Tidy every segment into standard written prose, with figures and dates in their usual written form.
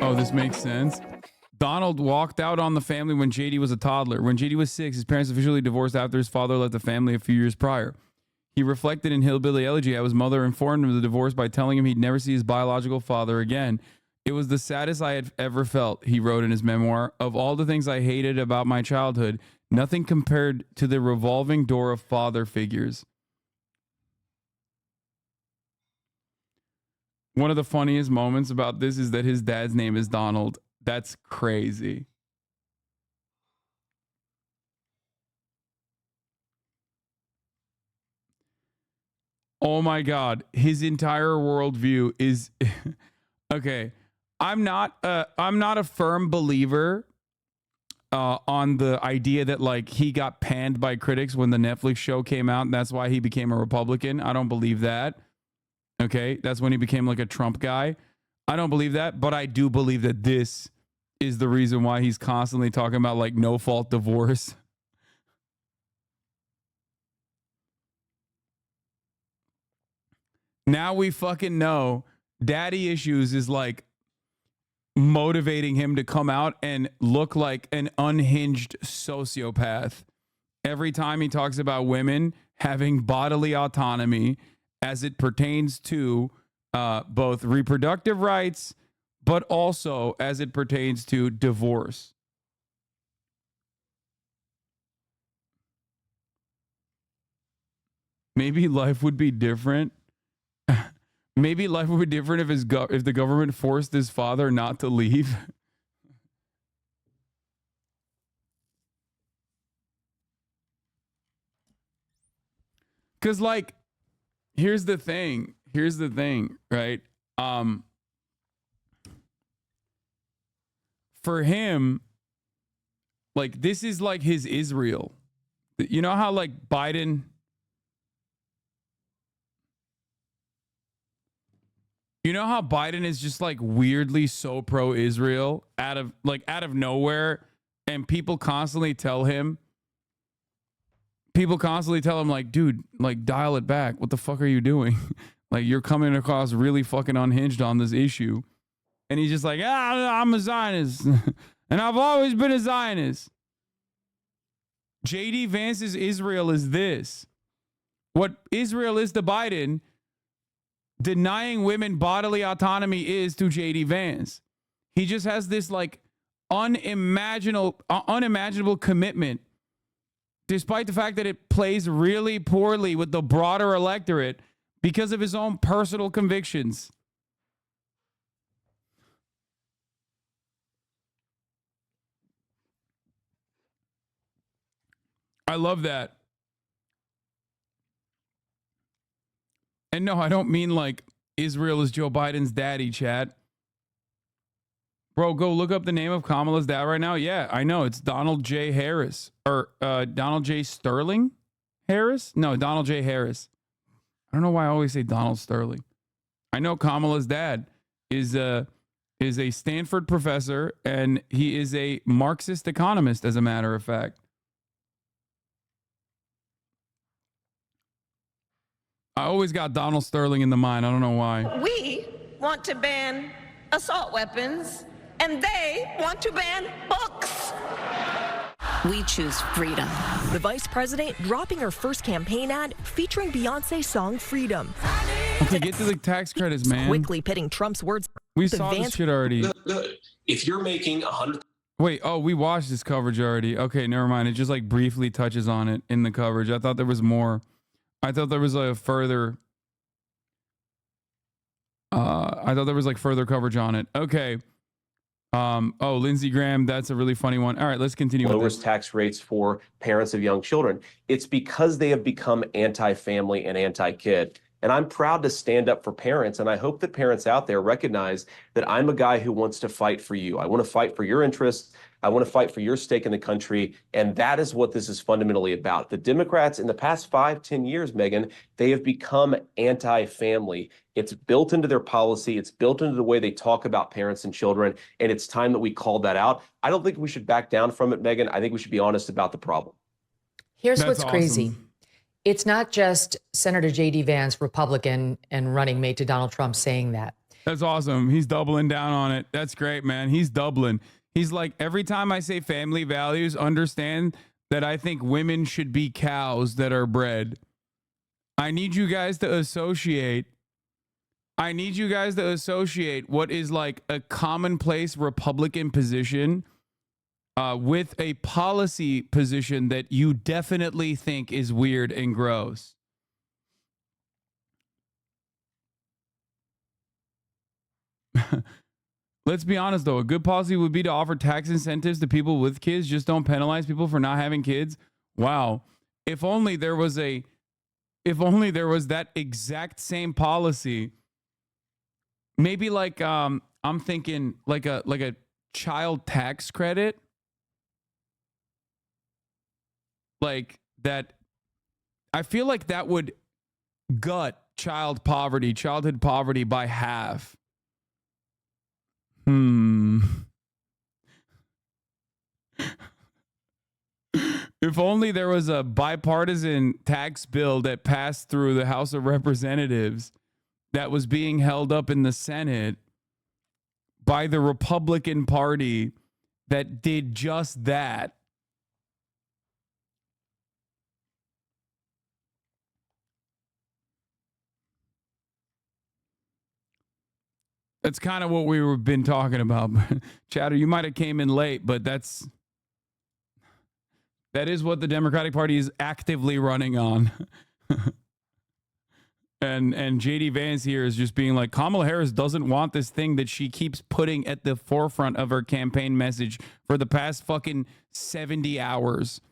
Oh, this makes sense. Donald walked out on the family when JD was a toddler. When JD was 6, his parents officially divorced after his father left the family a few years prior. He reflected in Hillbilly Elegy how his mother informed him of the divorce by telling him he'd never see his biological father again. It was the saddest I had ever felt, he wrote in his memoir. Of all the things I hated about my childhood, nothing compared to the revolving door of father figures. One of the funniest moments about this is that his dad's name is Donald. That's crazy. Oh my God. His entire worldview is okay. I'm not a firm believer on the idea that like he got panned by critics when the Netflix show came out and that's why he became a Republican. I don't believe that. Okay, that's when he became like a Trump guy. I don't believe that, but I do believe that this is the reason why he's constantly talking about like no fault divorce. Now we fucking know daddy issues is like motivating him to come out and look like an unhinged sociopath. Every time he talks about women having bodily autonomy as it pertains to both reproductive rights, but also as it pertains to divorce. Maybe life would be different. Maybe life would be different if the government forced his father not to leave. Because like, here's the thing, right? For him, like this is like his Israel. You know how like Biden, is just like weirdly so pro-Israel out of nowhere, and people constantly tell him like, dude, like dial it back. What the fuck are you doing? Like you're coming across really fucking unhinged on this issue. And he's just like, I'm a Zionist. And I've always been a Zionist. JD Vance's Israel is this. What Israel is to Biden, denying women bodily autonomy is to JD Vance. He just has this like unimaginable commitment, despite the fact that it plays really poorly with the broader electorate because of his own personal convictions. I love that. And no, I don't mean like Israel is Joe Biden's daddy, chat. Bro, go look up the name of Kamala's dad right now. Yeah, I know. It's Donald J. Harris. Or Donald J. Sterling Harris? No, Donald J. Harris. I don't know why I always say Donald Sterling. I know Kamala's dad is a Stanford professor, and he is a Marxist economist, as a matter of fact. I always got Donald Sterling in the mind. I don't know why. We want to ban assault weapons, and they want to ban books. We choose freedom. The vice president dropping her first campaign ad featuring Beyonce's song Freedom. Okay, get to the tax credits, man. Quickly pitting Trump's words. We saw this shit already. If you're making 100. Wait, oh, we watched this coverage already. Okay, never mind. It just like briefly touches on it in the coverage. I thought there was more. I thought there was a further. Further coverage on it. Okay. Oh, Lindsey Graham, that's a really funny one. All right, let's continue. Lowers tax rates for parents of young children. It's because they have become anti-family and anti-kid. And I'm proud to stand up for parents. And I hope that parents out there recognize that I'm a guy who wants to fight for you. I want to fight for your interests. I want to fight for your stake in the country. And that is what this is fundamentally about. The Democrats in the past 5-10 years, Megan, they have become anti-family. It's built into their policy. It's built into the way they talk about parents and children. And it's time that we called that out. I don't think we should back down from it, Megan. I think we should be honest about the problem. Here's what's crazy. It's not just Senator J.D. Vance, Republican and running mate to Donald Trump, saying that. That's awesome. He's doubling down on it. That's great, man. He's doubling. He's like, every time I say family values, understand that I think women should be cows that are bred. I need you guys to associate what is like a commonplace Republican position with a policy position that you definitely think is weird and gross. Let's be honest, though. A good policy would be to offer tax incentives to people with kids. Just don't penalize people for not having kids. Wow. If only there was that exact same policy. Maybe like I'm thinking like a child tax credit. Like that. I feel like that would gut childhood poverty by half. If only there was a bipartisan tax bill that passed through the House of Representatives that was being held up in the Senate by the Republican Party that did just that. That's kind of what we've been talking about. Chatter, you might have came in late, but that is what the Democratic Party is actively running on. and JD Vance here is just being like, Kamala Harris doesn't want this thing that she keeps putting at the forefront of her campaign message for the past fucking 70 hours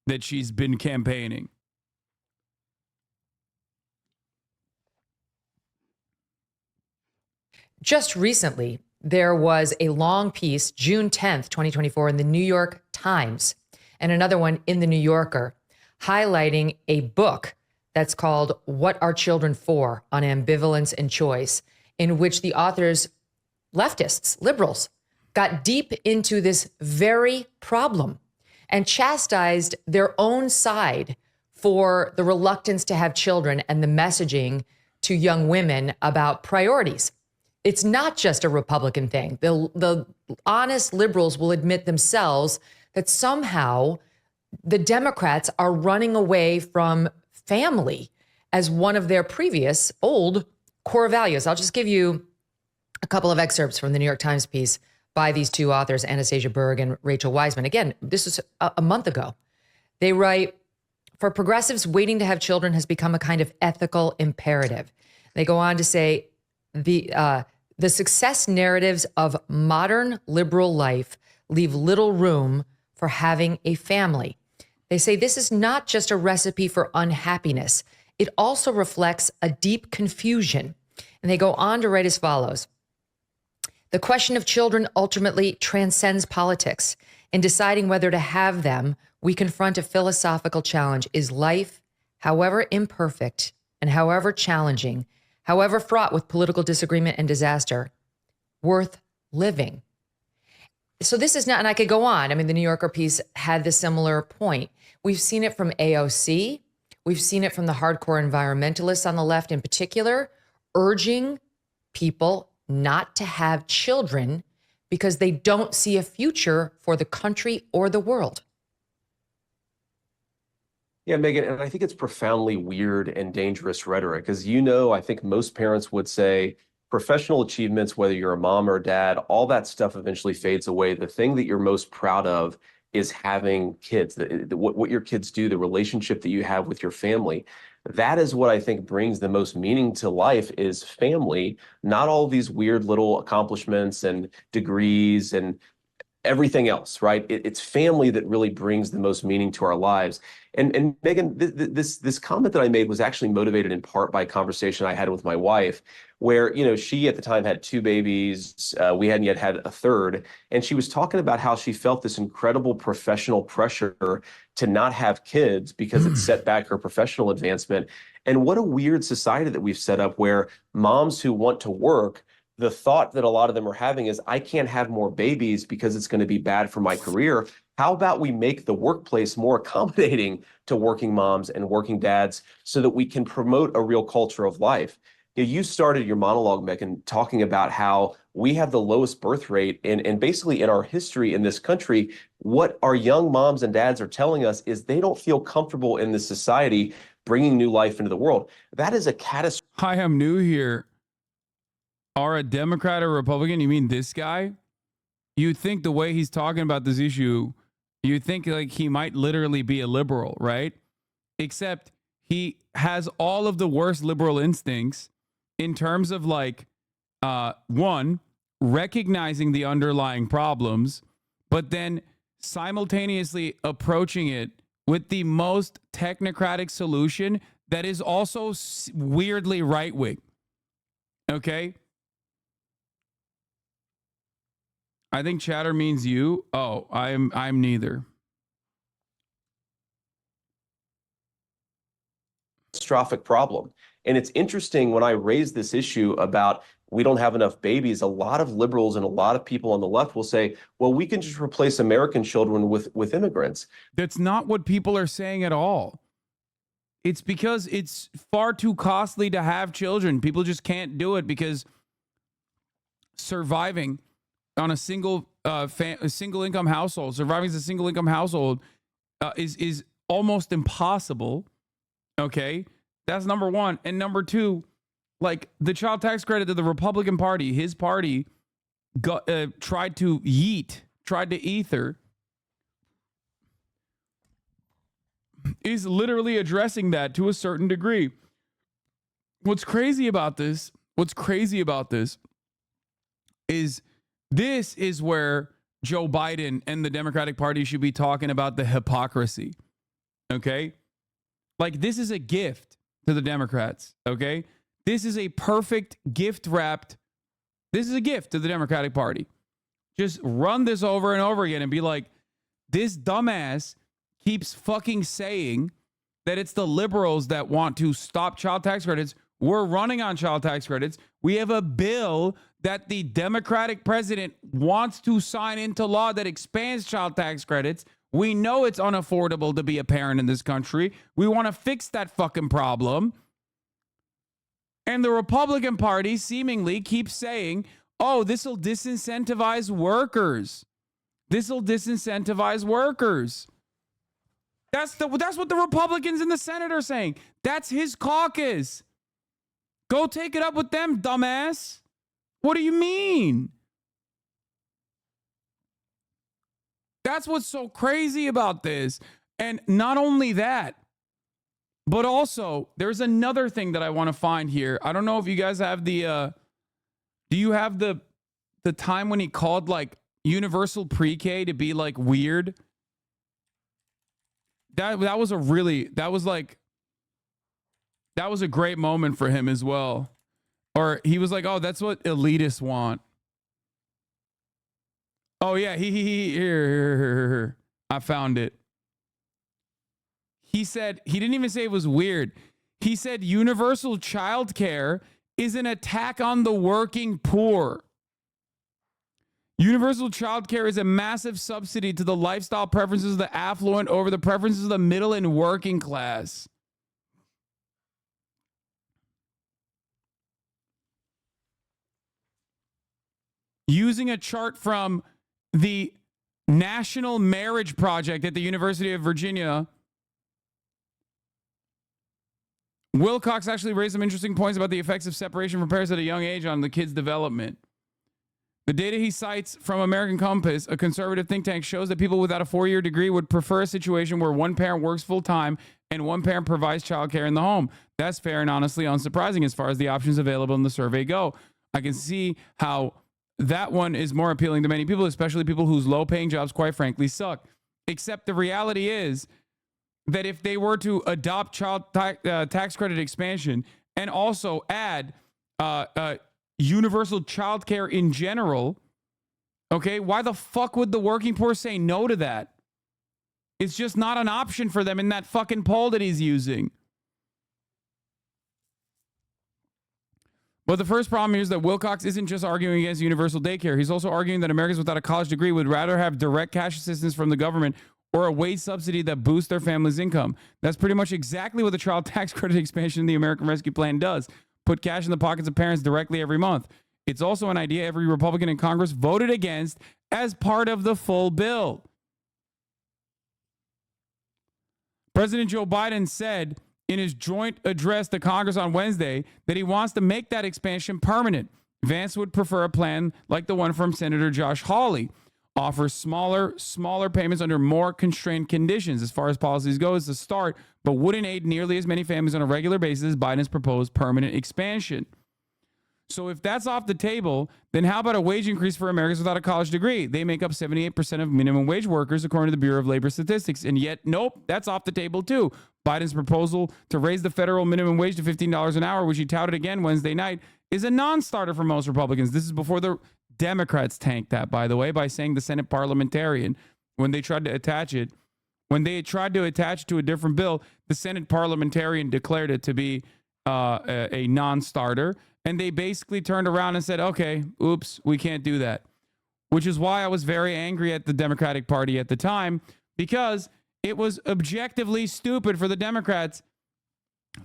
that she's been campaigning. Just recently, there was a long piece, June 10th, 2024, in the New York Times, and another one in the New Yorker, highlighting a book that's called What Are Children For? On Ambivalence and Choice, in which the authors, leftists, liberals, got deep into this very problem and chastised their own side for the reluctance to have children and the messaging to young women about priorities. It's not just a Republican thing. The honest liberals will admit themselves that somehow the Democrats are running away from family as one of their previous old core values. I'll just give you a couple of excerpts from the New York Times piece by these two authors, Anastasia Berg and Rachel Wiseman. Again, this was a month ago. They write, for progressives, waiting to have children has become a kind of ethical imperative. They go on to say, the success narratives of modern liberal life leave little room for having a family. They say this is not just a recipe for unhappiness. It also reflects a deep confusion. And they go on to write as follows. The question of children ultimately transcends politics. In deciding whether to have them, we confront a philosophical challenge. Is life, however imperfect and however challenging, however fraught with political disagreement and disaster, worth living? So this is not, and I could go on. I mean, the New Yorker piece had the similar point. We've seen it from AOC. We've seen it from the hardcore environmentalists on the left in particular, urging people not to have children because they don't see a future for the country or the world. Yeah, Megan, and I think it's profoundly weird and dangerous rhetoric. As you know, I think most parents would say professional achievements, whether you're a mom or a dad, all that stuff eventually fades away. The thing that you're most proud of is having kids, what your kids do, the relationship that you have with your family. That is what I think brings the most meaning to life is family, not all these weird little accomplishments and degrees and everything else, right? It's family that really brings the most meaning to our lives. And Megan, this comment that I made was actually motivated in part by a conversation I had with my wife, where, you know, she at the time had 2 babies. We hadn't yet had a third. And she was talking about how she felt this incredible professional pressure to not have kids because it set back her professional advancement. And what a weird society that we've set up where moms who want to work, the thought that a lot of them are having is, I can't have more babies because it's going to be bad for my career. How about we make the workplace more accommodating to working moms and working dads so that we can promote a real culture of life? You started your monologue, Megan, talking about how we have the lowest birth rate and basically in our history in this country. What our young moms and dads are telling us is they don't feel comfortable in this society bringing new life into the world. That is a catastrophe. Hi, I'm new here. Are a Democrat or Republican? You mean this guy? You think the way he's talking about this issue, you think like he might literally be a liberal, right? Except he has all of the worst liberal instincts in terms of like, one, recognizing the underlying problems, but then simultaneously approaching it with the most technocratic solution that is also weirdly right-wing. Okay? I think chatter means you. Oh, I'm neither. Catastrophic problem. And it's interesting when I raise this issue about we don't have enough babies, a lot of liberals and a lot of people on the left will say, well, we can just replace American children with immigrants. That's not what people are saying at all. It's because it's far too costly to have children. People just can't do it because surviving on a single income household, surviving as a single income household is almost impossible. Okay, that's number one. And number two, like the child tax credit that the Republican Party, his party, tried to ether, is literally addressing that to a certain degree. What's crazy about this is this is where Joe Biden and the Democratic Party should be talking about the hypocrisy. Okay? Like, this is a gift to the Democrats. Okay? This is a perfect gift wrapped. This is a gift to the Democratic Party. Just run this over and over again and be like, this dumbass keeps fucking saying that it's the liberals that want to stop child tax credits. We're running on child tax credits. We have a bill that the Democratic president wants to sign into law that expands child tax credits. We know it's unaffordable to be a parent in this country. We want to fix that fucking problem. And the Republican Party seemingly keeps saying, oh, this will disincentivize workers. This will disincentivize workers. That's what the Republicans in the Senate are saying. That's his caucus. Go take it up with them, dumbass. What do you mean? That's what's so crazy about this. And not only that, but also there's another thing that I want to find here. I don't know if you guys have the do you have the time when he called like universal pre-K to be like weird? That was a great moment for him as well. Or he was like, oh, that's what elitists want. Oh yeah, here. I found it. He said, he didn't even say it was weird. He said universal child care is an attack on the working poor. Universal child care is a massive subsidy to the lifestyle preferences of the affluent over the preferences of the middle and working class. Using a chart from the National Marriage Project at the University of Virginia, Wilcox actually raised some interesting points about the effects of separation from parents at a young age on the kid's development. The data he cites from American Compass, a conservative think tank, shows that people without a 4-year degree would prefer a situation where one parent works full-time and one parent provides childcare in the home. That's fair and honestly unsurprising as far as the options available in the survey go. I can see how that one is more appealing to many people, especially people whose low-paying jobs, quite frankly, suck. Except the reality is that if they were to adopt child tax credit expansion and also add universal child care in general, okay, why the fuck would the working poor say no to that? It's just not an option for them in that fucking poll that he's using. But the first problem here is that Wilcox isn't just arguing against universal daycare. He's also arguing that Americans without a college degree would rather have direct cash assistance from the government or a wage subsidy that boosts their family's income. That's pretty much exactly what the child tax credit expansion in the American Rescue Plan does. put cash in the pockets of parents directly every month. It's also an idea every Republican in Congress voted against as part of the full bill. President Joe Biden said in his joint address to Congress on Wednesday that he wants to make that expansion permanent. Vance would prefer a plan like the one from Senator Josh Hawley, offers smaller payments under more constrained conditions as far as policies go as a start, but wouldn't aid nearly as many families on a regular basis as Biden's proposed permanent expansion. So if that's off the table, then how about a wage increase for Americans without a college degree? They make up 78% of minimum wage workers, according to the Bureau of Labor Statistics. And yet, nope, that's off the table too. Biden's proposal to raise the federal minimum wage to $15 an hour, which he touted again Wednesday night, is a non-starter for most Republicans. This is before the Democrats tanked that, by the way, by saying the Senate parliamentarian, when they tried to attach it to a different bill, the Senate parliamentarian declared it to be a non-starter. And they basically turned around and said, okay, oops, we can't do that. Which is why I was very angry at the Democratic Party at the time, because it was objectively stupid for the Democrats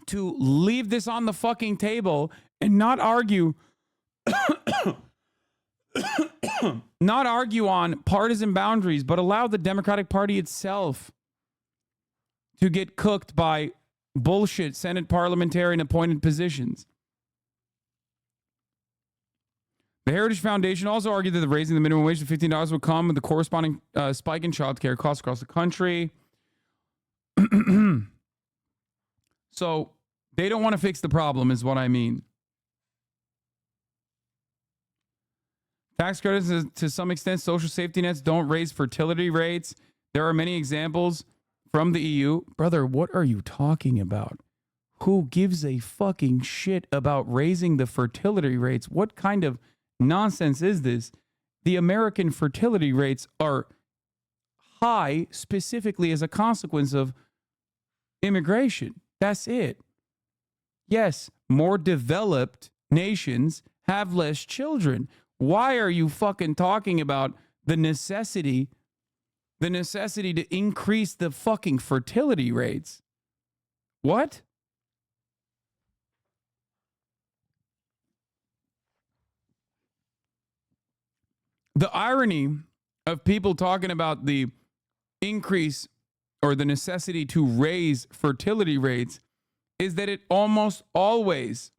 to leave this on the fucking table and not argue on partisan boundaries, but allow the Democratic Party itself to get cooked by bullshit Senate parliamentarian appointed positions. The Heritage Foundation also argued that raising the minimum wage to $15 would come with the corresponding spike in child care costs across the country. So they don't want to fix the problem, is what I mean. Tax credits, to some extent, social safety nets don't raise fertility rates. There are many examples from the EU. Brother, what are you talking about? Who gives a fucking shit about raising the fertility rates? What kind of nonsense is this? The American fertility rates are high specifically as a consequence of immigration. That's it. Yes, more developed nations have less children. Why are you fucking talking about the necessity to increase the fucking fertility rates? What? The irony of people talking about the increase or the necessity to raise fertility rates is that it almost always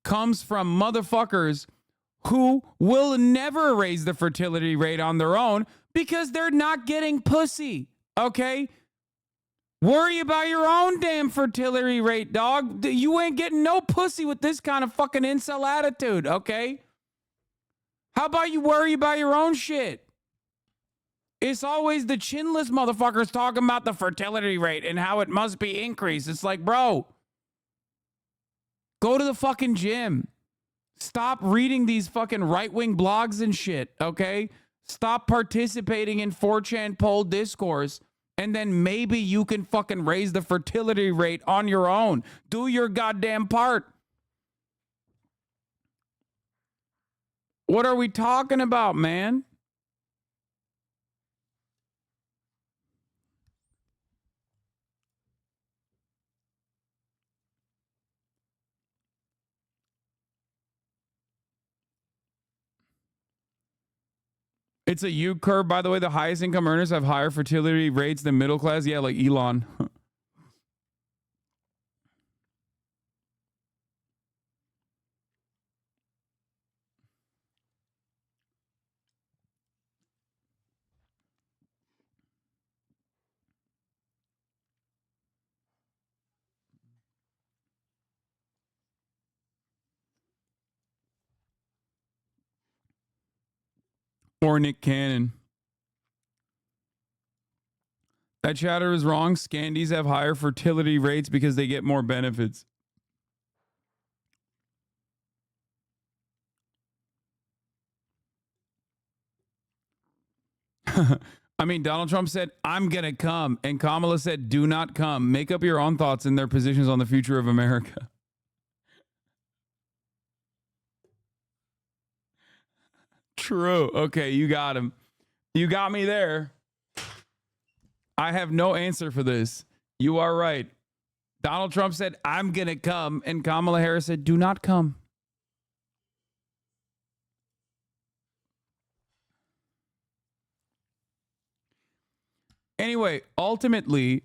comes from motherfuckers who will never raise the fertility rate on their own because they're not getting pussy, okay? Worry about your own damn fertility rate, dog. You ain't getting no pussy with this kind of fucking incel attitude, okay? How about you worry about your own shit? It's always the chinless motherfuckers talking about the fertility rate and how it must be increased. It's like, bro, go to the fucking gym. Stop reading these fucking right-wing blogs and shit, okay? Stop participating in 4chan poll discourse, and then maybe you can fucking raise the fertility rate on your own. Do your goddamn part. What are we talking about, man? It's a U curve, by the way. The highest income earners have higher fertility rates than middle class. Yeah, like Elon. Or Nick Cannon. That chatter is wrong. Scandies have higher fertility rates because they get more benefits. I mean, Donald Trump said, I'm going to come. And Kamala said, do not come. Make up your own thoughts and their positions on the future of America. True. Okay, you got him. You got me there. I have no answer for this. You are right. Donald Trump said, I'm going to come. And Kamala Harris said, do not come. Anyway, ultimately,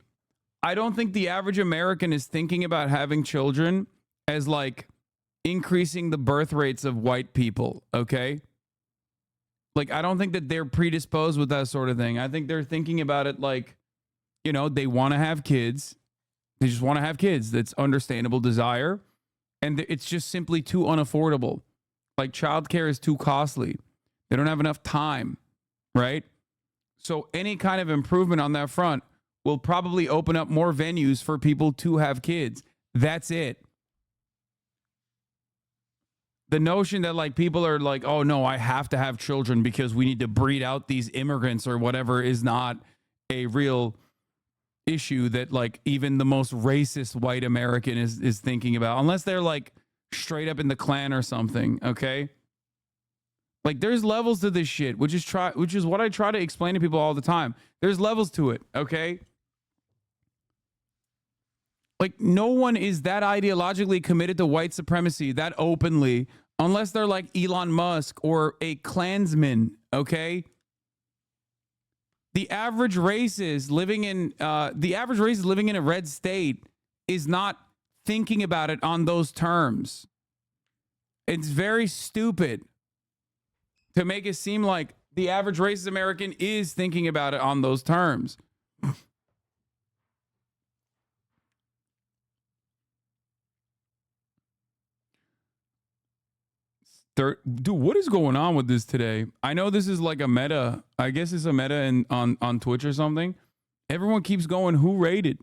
I don't think the average American is thinking about having children as like increasing the birth rates of white people, okay? Like, I don't think that they're predisposed with that sort of thing. I think they're thinking about it like, you know, they want to have kids. They just want to have kids. That's understandable desire. And it's just simply too unaffordable. Like, childcare is too costly. They don't have enough time, right? So any kind of improvement on that front will probably open up more venues for people to have kids. That's it. The notion that like people are like, oh no, I have to have children because we need to breed out these immigrants or whatever is not a real issue that like even the most racist white American is thinking about, unless they're like straight up in the Klan or something, okay? Like there's levels to this shit, which is what I try to explain to people all the time. There's levels to it, okay? Like no one is that ideologically committed to white supremacy that openly, unless they're like Elon Musk or a Klansman, okay? The average racist living in a red state is not thinking about it on those terms. It's very stupid to make it seem like the average racist American is thinking about it on those terms. Dude, what is going on with this today? I know this is like a meta. I guess it's a meta on Twitch or something. Everyone keeps going, who rated?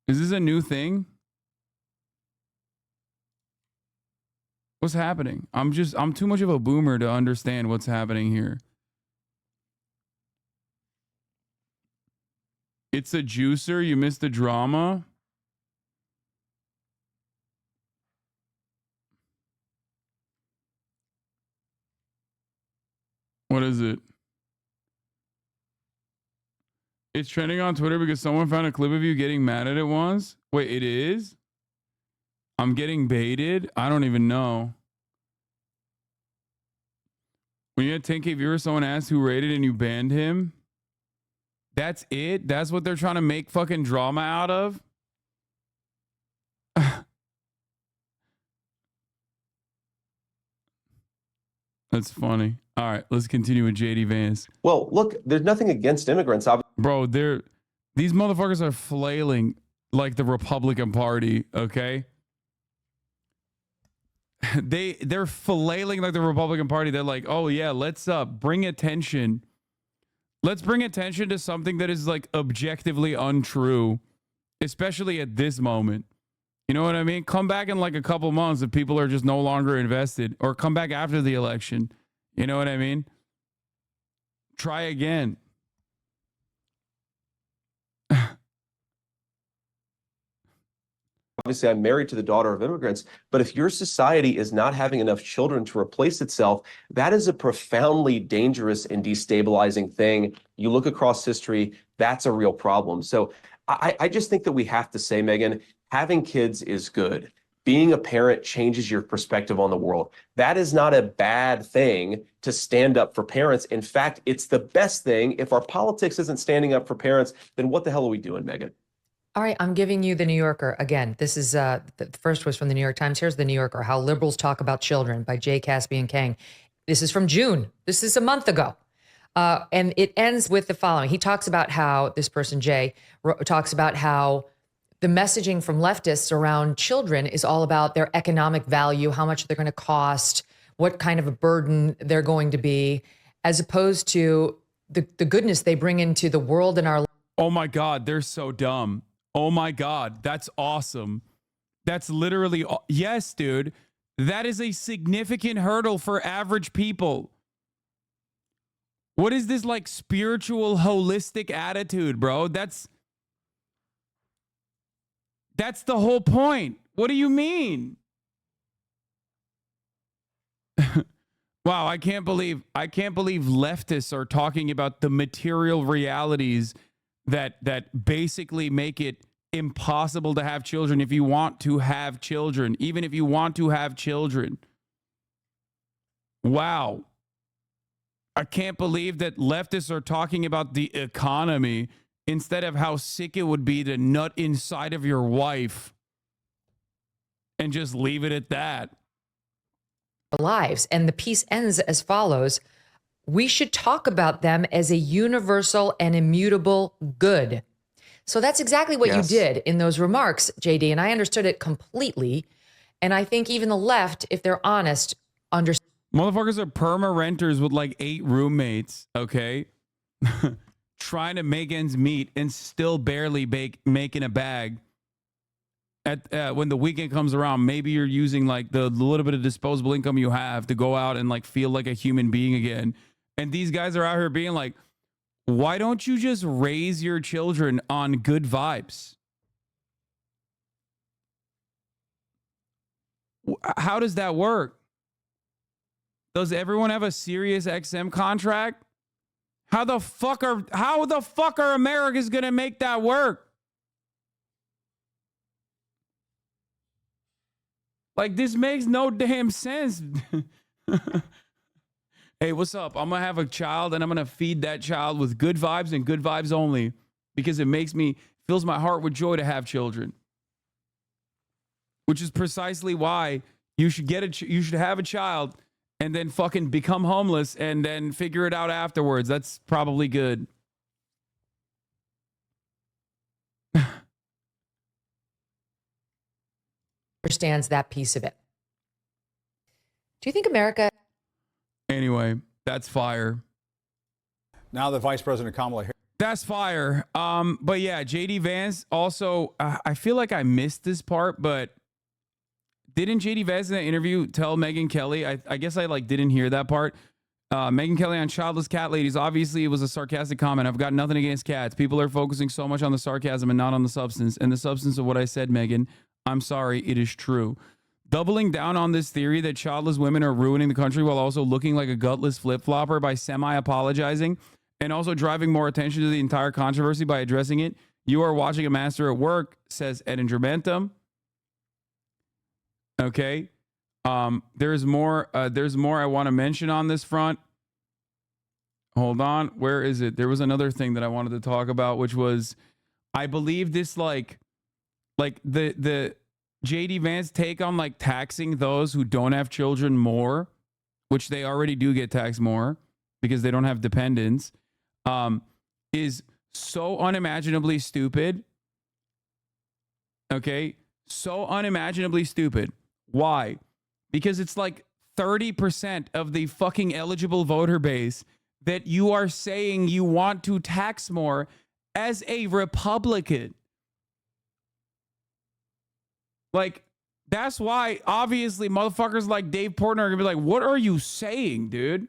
Is this a new thing? What's happening? I'm too much of a boomer to understand what's happening here. It's a juicer. You missed the drama. What is it? It's trending on Twitter because someone found a clip of you getting mad at it once. Wait, it is? I'm getting baited? I don't even know. When you had 10K viewers, someone asked who rated and you banned him? That's it? That's what they're trying to make fucking drama out of? That's funny. All right, let's continue with JD Vance. Well, look, there's nothing against immigrants. Bro, these motherfuckers are flailing like the Republican Party, okay? They're flailing like the Republican Party. They're like, oh yeah, let's bring attention. Let's bring attention to something that is like objectively untrue, especially at this moment. You know what I mean? Come back in like a couple months if people are just no longer invested, or come back after the election. You know what I mean? Try again. Obviously, I'm married to the daughter of immigrants, but if your society is not having enough children to replace itself, that is a profoundly dangerous and destabilizing thing. You look across history, that's a real problem. So I just think that we have to say, Megan, having kids is good. Being a parent changes your perspective on the world. That is not a bad thing to stand up for parents. In fact, it's the best thing. If our politics isn't standing up for parents, then what the hell are we doing, Megan? All right, I'm giving you the New Yorker. Again, this is, the first was from the New York Times. Here's the New Yorker, How Liberals Talk About Children by Jay Caspian Kang. This is from June. This is a month ago. And it ends with the following. He talks about how, this person, Jay, talks about how the messaging from leftists around children is all about their economic value, how much they're going to cost, what kind of a burden they're going to be, as opposed to the goodness they bring into the world and our lives. Oh my God, they're so dumb. Oh my God, that's awesome. That's literally, yes, dude. That is a significant hurdle for average people. What is this like spiritual, holistic attitude, bro? That's the whole point. What do you mean? Wow, I can't believe leftists are talking about the material realities that basically make it impossible to have children if you want to have children, even if you want to have children. Wow. I can't believe that leftists are talking about the economy instead of how sick it would be to nut inside of your wife and just leave it at that. Lives. And the piece ends as follows. We should talk about them as a universal and immutable good. So that's exactly what you did in those remarks, JD, and I understood it completely. And I think even the left, if they're honest, understands. Motherfuckers are perma renters with like 8 roommates, okay? Trying to make ends meet and still barely making a bag. When the weekend comes around, maybe you're using like the little bit of disposable income you have to go out and like feel like a human being again. And these guys are out here being like, why don't you just raise your children on good vibes? How does that work? Does everyone have a Sirius XM contract? How the fuck are Americans gonna make that work? Like, this makes no damn sense. Hey, what's up? I'm gonna have a child and I'm gonna feed that child with good vibes and good vibes only, because it fills my heart with joy to have children. Which is precisely why you should have a child and then fucking become homeless and then figure it out afterwards. That's probably good. Understands that piece of it. Do you think America... Anyway, that's fire. Now the Vice President Kamala Harris. That's fire. But yeah, JD Vance also, I feel like I missed this part, but didn't JD Vance in that interview tell Megyn Kelly? I guess I like didn't hear that part. Megyn Kelly on childless cat ladies. Obviously, it was a sarcastic comment. I've got nothing against cats. People are focusing so much on the sarcasm and not on the substance. And the substance of what I said, Megyn, I'm sorry, it is true. Doubling down on this theory that childless women are ruining the country while also looking like a gutless flip-flopper by semi-apologizing and also driving more attention to the entire controversy by addressing it. You are watching a master at work, says Ed Ingermantum. Okay. There's more I want to mention on this front. Hold on. Where is it? There was another thing that I wanted to talk about, which was, I believe this like the JD Vance take on like taxing those who don't have children more, which they already do get taxed more because they don't have dependents, is so unimaginably stupid. Okay. So unimaginably stupid. Why? Because it's like 30% of the fucking eligible voter base that you are saying you want to tax more as a Republican. Like, that's why obviously motherfuckers like Dave Portnoy are gonna be like, what are you saying, dude?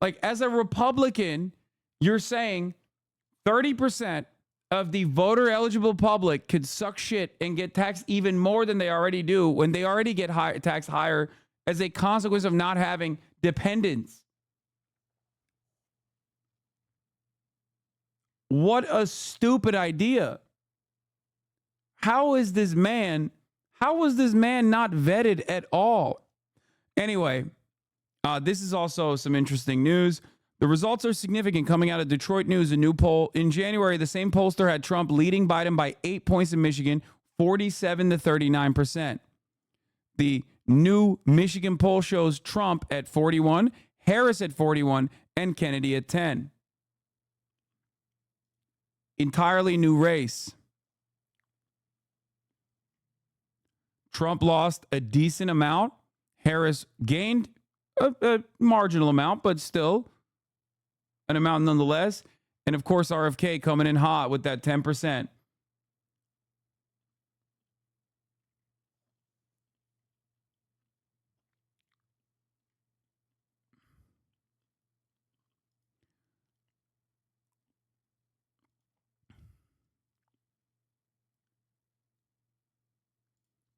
Like, as a Republican, you're saying 30% of the voter eligible public could suck shit and get taxed even more than they already do when they already get taxed higher as a consequence of not having dependents. What a stupid idea. How is this man not vetted at all? Anyway, this is also some interesting news. The results are significant coming out of Detroit News, a new poll. In January, the same pollster had Trump leading Biden by 8 points in Michigan, 47 to 39%. The new Michigan poll shows Trump at 41, Harris at 41, and Kennedy at 10. Entirely new race. Trump lost a decent amount. Harris gained a marginal amount, but still an amount nonetheless. And of course, RFK coming in hot with that 10%.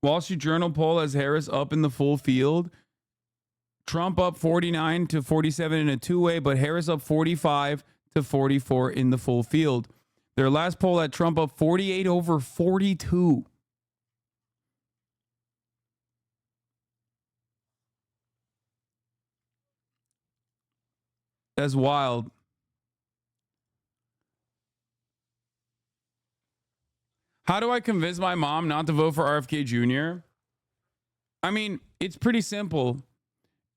Wall Street Journal poll has Harris up in the full field. Trump up 49 to 47 in a two-way, but Harris up 45 to 44 in the full field. Their last poll had Trump up 48 over 42. That's wild. How do I convince my mom not to vote for RFK Jr.? I mean, it's pretty simple.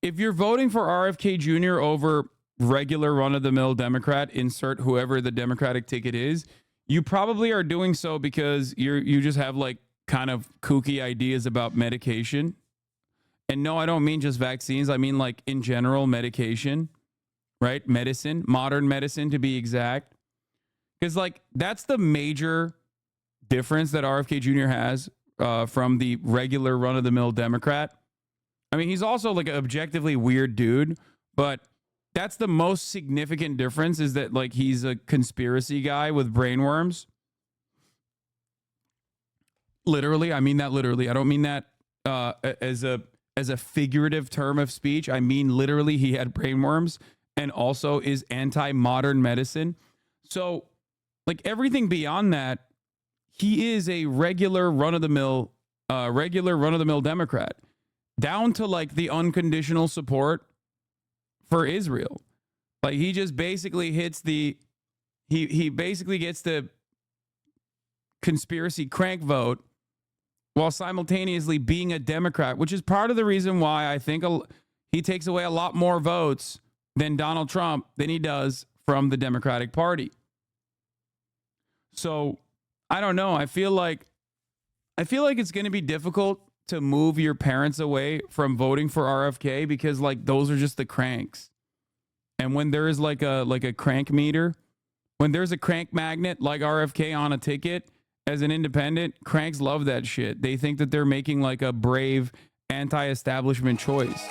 If you're voting for RFK Jr. over regular run-of-the-mill Democrat, insert whoever the Democratic ticket is, you probably are doing so because you just have like kind of kooky ideas about medication. And no, I don't mean just vaccines. I mean like in general medication, right? Medicine, modern medicine to be exact. Because like that's the major difference that RFK Jr. has from the regular run-of-the-mill Democrat. I mean, he's also like an objectively weird dude, but that's the most significant difference is that like he's a conspiracy guy with brainworms. Literally, I mean that literally. I don't mean that as a figurative term of speech. I mean literally he had brainworms and also is anti-modern medicine. So like everything beyond that, he is a regular run-of-the-mill Democrat, down to like the unconditional support for Israel. Like he just basically hits the he basically gets the conspiracy crank vote while simultaneously being a Democrat, which is part of the reason why I think he takes away a lot more votes than Donald Trump than he does from the Democratic Party. So I don't know. I feel like it's going to be difficult to move your parents away from voting for RFK because like those are just the cranks. And when there is like a crank meter, when there's a crank magnet like RFK on a ticket as an independent, cranks love that shit. They think that they're making like a brave anti-establishment choice.